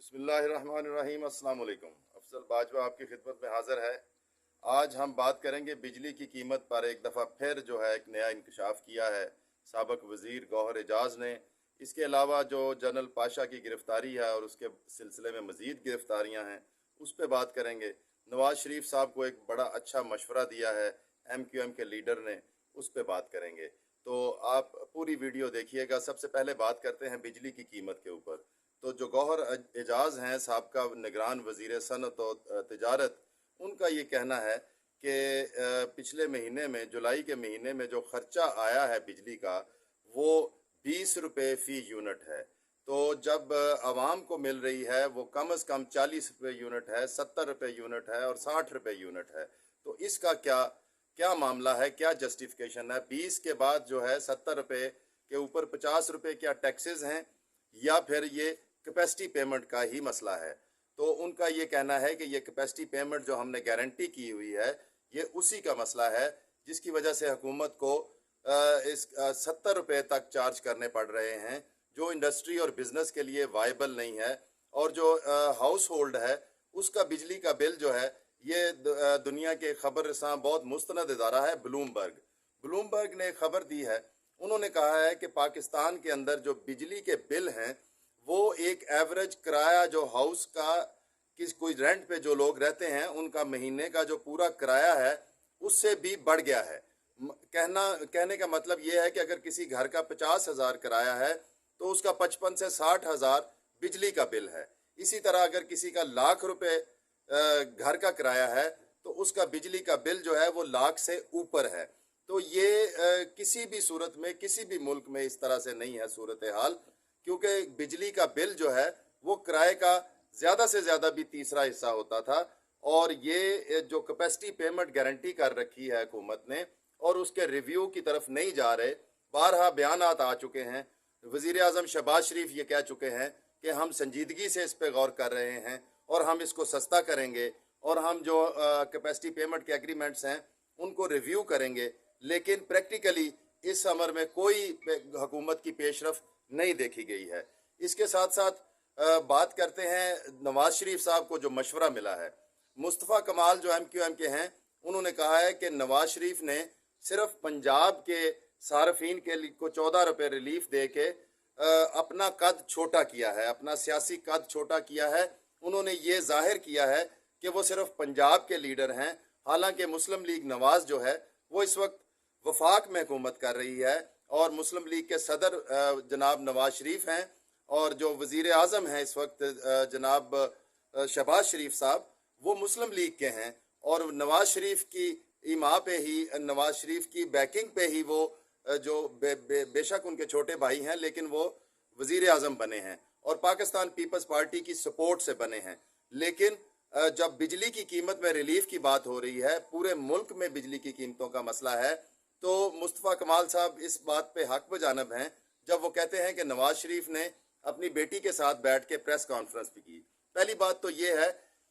बिस्मिल्लाहिर्रहमानिर्रहीम। अस्सलाम वालेकुम। अफजल बाजवा आपकी खिदमत में हाज़िर है। आज हम बात करेंगे बिजली की कीमत पर एक दफ़ा फिर जो है एक नया इंकशाफ किया है साबिक़ वज़ीर गौहर एजाज़ ने। इसके अलावा जो जनरल पाशा की गिरफ़्तारी है और उसके सिलसिले में मज़ीद गिरफ़्तारियाँ हैं उस पर बात करेंगे। नवाज़ शरीफ साहब को एक बड़ा अच्छा मशवरा दिया है MQM के लीडर ने, उस पर बात करेंगे। तो आप पूरी वीडियो देखिएगा। सबसे पहले बात करते हैं बिजली की कीमत के ऊपर। तो जो गौहर एजाज़ हैं साबका निगरान वज़ीर सनअत और तिजारत, उनका ये कहना है कि पिछले महीने में जुलाई के महीने में जो ख़र्चा आया है बिजली का वो 20 रुपये फ़ी यूनिट है। तो जब आवाम को मिल रही है वो कम अज़ कम 40 रुपये यूनिट है, 70 रुपये यूनिट है और 60 रुपये यूनिट है। तो इसका क्या क्या मामला है, क्या जस्टिफिकेशन है? 20 के बाद जो है 70 रुपये के ऊपर 50 रुपये क्या टैक्सेस हैं या फिर ये कैपेसिटी पेमेंट का ही मसला है? तो उनका ये कहना है कि ये कैपेसिटी पेमेंट जो हमने गारंटी की हुई है ये उसी का मसला है जिसकी वजह से हुकूमत को इस 70 रुपये तक चार्ज करने पड़ रहे हैं, जो इंडस्ट्री और बिज़नेस के लिए वायबल नहीं है। और जो हाउस होल्ड है उसका बिजली का बिल जो है ये दुनिया के खबर रसां बहुत मुस्तनद इदारा है ब्लूमबर्ग ने खबर दी है। उन्होंने कहा है कि पाकिस्तान के अंदर जो बिजली के बिल हैं वो एक एवरेज किराया जो हाउस का कोई रेंट पे जो लोग रहते हैं उनका महीने का जो पूरा किराया है उससे भी बढ़ गया है। कहने का मतलब ये है कि अगर किसी घर का 50,000 किराया है तो उसका 55 से 60,000 बिजली का बिल है। इसी तरह अगर किसी का लाख रुपए घर का किराया है तो उसका बिजली का बिल जो है वो लाख से ऊपर है। तो ये किसी भी सूरत में किसी भी मुल्क में इस तरह से नहीं है सूरत हाल, क्योंकि बिजली का बिल जो है वो किराए का ज़्यादा से ज़्यादा भी तीसरा हिस्सा होता था। और ये जो कैपेसिटी पेमेंट गारंटी कर रखी है हुकूमत ने और उसके रिव्यू की तरफ नहीं जा रहे, बारहा बयानात आ चुके हैं। वज़ीर आज़म शहबाज शरीफ ये कह चुके हैं कि हम संजीदगी से इस पर गौर कर रहे हैं और हम इसको सस्ता करेंगे और हम जो कैपेसिटी पेमेंट के एग्रीमेंट्स हैं उनको रिव्यू करेंगे। लेकिन प्रैक्टिकली इस अमर में कोई हुकूमत की पेशरफ नहीं देखी गई है। इसके साथ साथ बात करते हैं नवाज शरीफ साहब को जो मशवरा मिला है। मुस्तफ़ा कमाल जो MQM के हैं उन्होंने कहा है कि नवाज शरीफ ने सिर्फ पंजाब के सार्फिन के लिए को 14 रुपये रिलीफ दे के अपना कद छोटा किया है, अपना सियासी कद छोटा किया है। उन्होंने ये जाहिर किया है कि वो सिर्फ पंजाब के लीडर हैं, हालांकि मुस्लिम लीग नवाज जो है वो इस वक्त वफाक में हुकूमत कर रही है और मुस्लिम लीग के सदर जनाब नवाज शरीफ हैं और जो वज़ीर आज़म हैं इस वक्त जनाब शहबाज शरीफ साहब वो मुस्लिम लीग के हैं। और नवाज शरीफ की इमा पे ही, नवाज शरीफ की बैकिंग पे ही वो जो बेशक उनके छोटे भाई हैं लेकिन वो वज़ीर आज़म बने हैं और पाकिस्तान पीपल्स पार्टी की सपोर्ट से बने हैं। लेकिन जब बिजली की कीमत में रिलीफ की बात हो रही है, पूरे मुल्क में बिजली की कीमतों का मसला है, तो मुस्तफ़ा कमाल साहब इस बात पे हक बजानब हैं जब वो कहते हैं कि नवाज शरीफ ने अपनी बेटी के साथ बैठ के प्रेस कॉन्फ्रेंस भी की। पहली बात तो ये है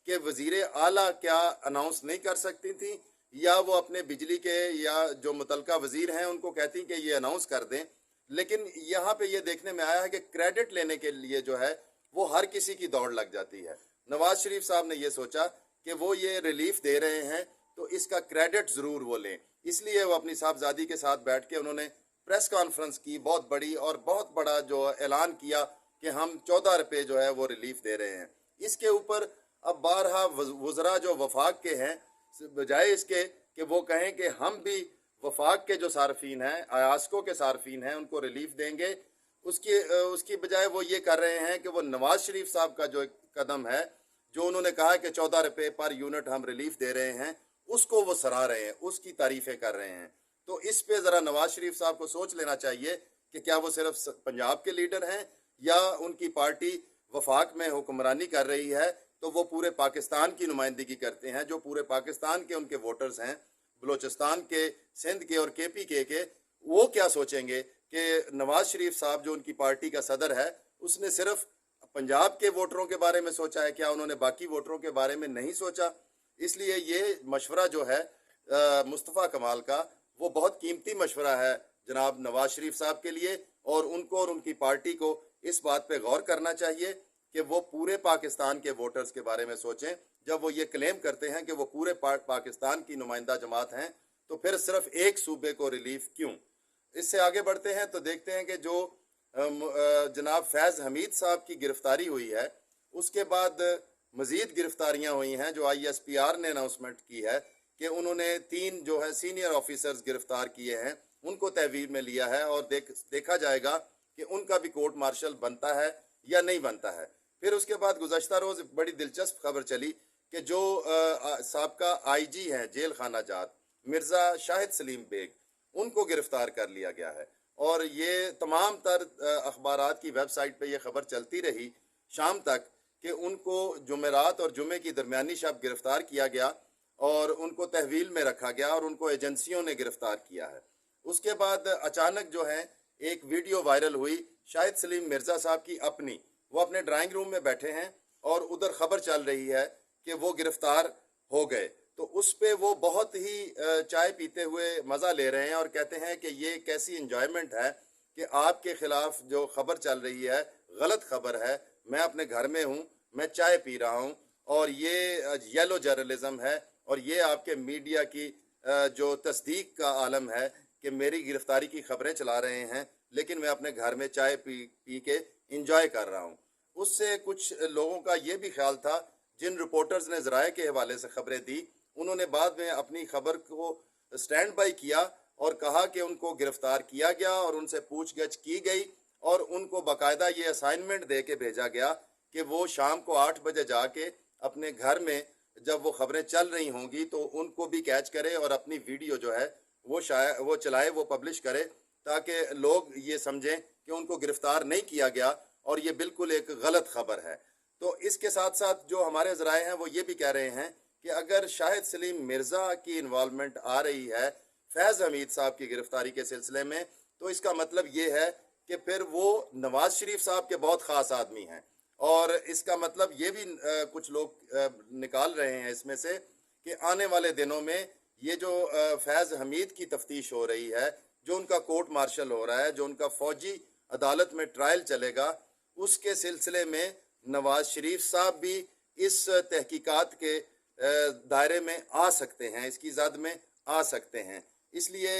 कि वज़ीर आला क्या अनाउंस नहीं कर सकती थी या वो अपने बिजली के या जो मुतलका वज़ीर हैं उनको कहती कि ये अनाउंस कर दें। लेकिन यहाँ पे ये देखने में आया है कि क्रेडिट लेने के लिए जो है वो हर किसी की दौड़ लग जाती है। नवाज शरीफ साहब ने ये सोचा कि वो ये रिलीफ दे रहे हैं तो इसका क्रेडिट ज़रूर वो लें, इसलिए वो अपनी साहबजादी के साथ बैठ के उन्होंने प्रेस कॉन्फ्रेंस की बहुत बड़ी और बहुत बड़ा जो ऐलान किया कि हम 14 रुपये जो है वो रिलीफ दे रहे हैं। इसके ऊपर अब बारहा वज़रा जो वफाक के हैं, बजाय इसके कि वो कहें कि हम भी वफाक के जो सार्फिन हैं, आयास्को के सार्फिन हैं, उनको रिलीफ देंगे, उसकी बजाय वो ये कर रहे हैं कि वो नवाज शरीफ साहब का जो एक कदम है जो उन्होंने कहा कि 14 रुपये पर यूनिट हम रिलीफ दे रहे हैं, उसको वो सराह रहे हैं, उसकी तारीफ़ें कर रहे हैं। तो इस पे ज़रा नवाज शरीफ साहब को सोच लेना चाहिए कि क्या वो सिर्फ पंजाब के लीडर हैं या उनकी पार्टी वफाक में हुक्मरानी कर रही है तो वो पूरे पाकिस्तान की नुमाइंदगी करते हैं, जो पूरे पाकिस्तान के उनके वोटर्स हैं, बलोचिस्तान के, सिंध के और KPK के। वो क्या सोचेंगे कि नवाज शरीफ साहब जो उनकी पार्टी का सदर है उसने सिर्फ पंजाब के वोटरों के बारे में सोचा है, क्या उन्होंने बाकी वोटरों के बारे में नहीं सोचा? इसलिए ये मशवरा जो है मुस्तफ़ा कमाल का वो बहुत कीमती मशवरा है जनाब नवाज शरीफ साहब के लिए और उनको और उनकी पार्टी को इस बात पे गौर करना चाहिए کہ वो पूरे पाकिस्तान के वोटर्स के बारे में सोचें। जब वो ये क्लेम करते हैं कि वो पूरे पाकिस्तान की नुमाइंदा जमात हैं, तो फिर सिर्फ एक सूबे को रिलीफ क्यों? इससे आगे बढ़ते हैं तो देखते हैं कि जो जनाब फैज़ हमीद साहब की गिरफ्तारी हुई है, उसके बाद मज़ीद गिरफ्तारियां हुई हैं जो ISPR ने अनाउंसमेंट की है कि उन्होंने 3 जो है सीनियर ऑफिसर्स गिरफ्तार किए हैं, उनको तहवील में लिया है और देखा जाएगा कि उनका भी कोर्ट मार्शल बनता है या नहीं बनता है। फिर उसके बाद गुज़श्ता रोज़ बड़ी दिलचस्प खबर चली कि जो साबका IG हैं जेल खाना जात मिर्ज़ा शाहिद सलीम बेग, उनको गिरफ्तार कर लिया गया है। और ये तमाम तर अखबारात की वेबसाइट पे ये खबर चलती रही शाम तक कि उनको जुमेरात और जुमे की दरमियानी शब गिरफ्तार किया गया और उनको तहवील में रखा गया और उनको एजेंसियों ने गिरफ्तार किया है। उसके बाद अचानक जो है एक वीडियो वायरल हुई शाहिद सलीम मिर्ज़ा साहब की अपनी, वो अपने ड्राइंग रूम में बैठे हैं और उधर खबर चल रही है कि वो गिरफ्तार हो गए। तो उस पे वो बहुत ही चाय पीते हुए मज़ा ले रहे हैं और कहते हैं कि ये कैसी इंजॉयमेंट है कि आपके ख़िलाफ़ जो खबर चल रही है गलत खबर है, मैं अपने घर में हूँ, मैं चाय पी रहा हूँ और ये येलो जर्नलिज़म है और ये आपके मीडिया की जो तस्दीक का आलम है कि मेरी गिरफ्तारी की खबरें चला रहे हैं, लेकिन मैं अपने घर में चाय पी के इंजॉय कर रहा हूँ। उससे कुछ लोगों का ये भी ख्याल था, जिन रिपोर्टर्स ने ज़राए के हवाले से खबरें दी, उन्होंने बाद में अपनी खबर को स्टैंड बाई किया और कहा कि उनको गिरफ्तार किया गया और उनसे पूछगछ की गई और उनको बाकायदा ये असाइनमेंट दे के भेजा गया कि वो शाम को 8 बजे जाके अपने घर में जब वो खबरें चल रही होंगी तो उनको भी कैच करे और अपनी वीडियो जो है वो चलाए, वो पब्लिश करे, ताकि लोग ये समझें कि उनको गिरफ्तार नहीं किया गया और ये बिल्कुल एक गलत खबर है। तो इसके साथ साथ जो हमारे ज़राए हैं वो ये भी कह रहे हैं कि अगर शाहिद सलीम मिर्ज़ा की इन्वॉल्वमेंट आ रही है फैज़ हमीद साहब की गिरफ्तारी के सिलसिले में, तो इसका मतलब ये है कि फिर वो नवाज शरीफ साहब के बहुत ख़ास आदमी हैं। और इसका मतलब ये भी कुछ लोग निकाल रहे हैं इसमें से कि आने वाले दिनों में ये जो फैज़ हमीद की तफ्तीश हो रही है, जो उनका कोर्ट मार्शल हो रहा है, जो उनका फ़ौजी अदालत में ट्रायल चलेगा, उसके सिलसिले में नवाज शरीफ साहब भी इस तहकीकात के दायरे में आ सकते हैं, इसकी ज़द में आ सकते हैं। इसलिए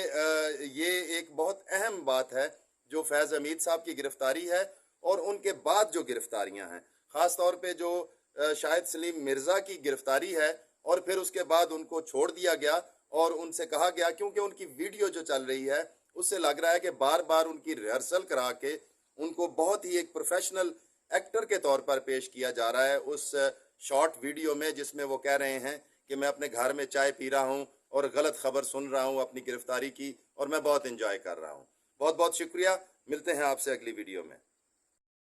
ये एक बहुत अहम बात है जो फैज़ हमीद साहब की गिरफ्तारी है और उनके बाद जो गिरफ्तारियां हैं, ख़ास तौर पे जो शाहिद सलीम मिर्ज़ा की गिरफ्तारी है और फिर उसके बाद उनको छोड़ दिया गया और उनसे कहा गया, क्योंकि उनकी वीडियो जो चल रही है उससे लग रहा है कि बार बार उनकी रिहर्सल करा के उनको बहुत ही एक प्रोफेशनल एक्टर के तौर पर पेश किया जा रहा है उस शॉर्ट वीडियो में, जिसमें वो कह रहे हैं कि मैं अपने घर में चाय पी रहा हूँ और गलत खबर सुन रहा हूँ अपनी गिरफ्तारी की और मैं बहुत इंजॉय कर रहा हूँ। बहुत बहुत शुक्रिया, मिलते हैं आपसे अगली वीडियो में।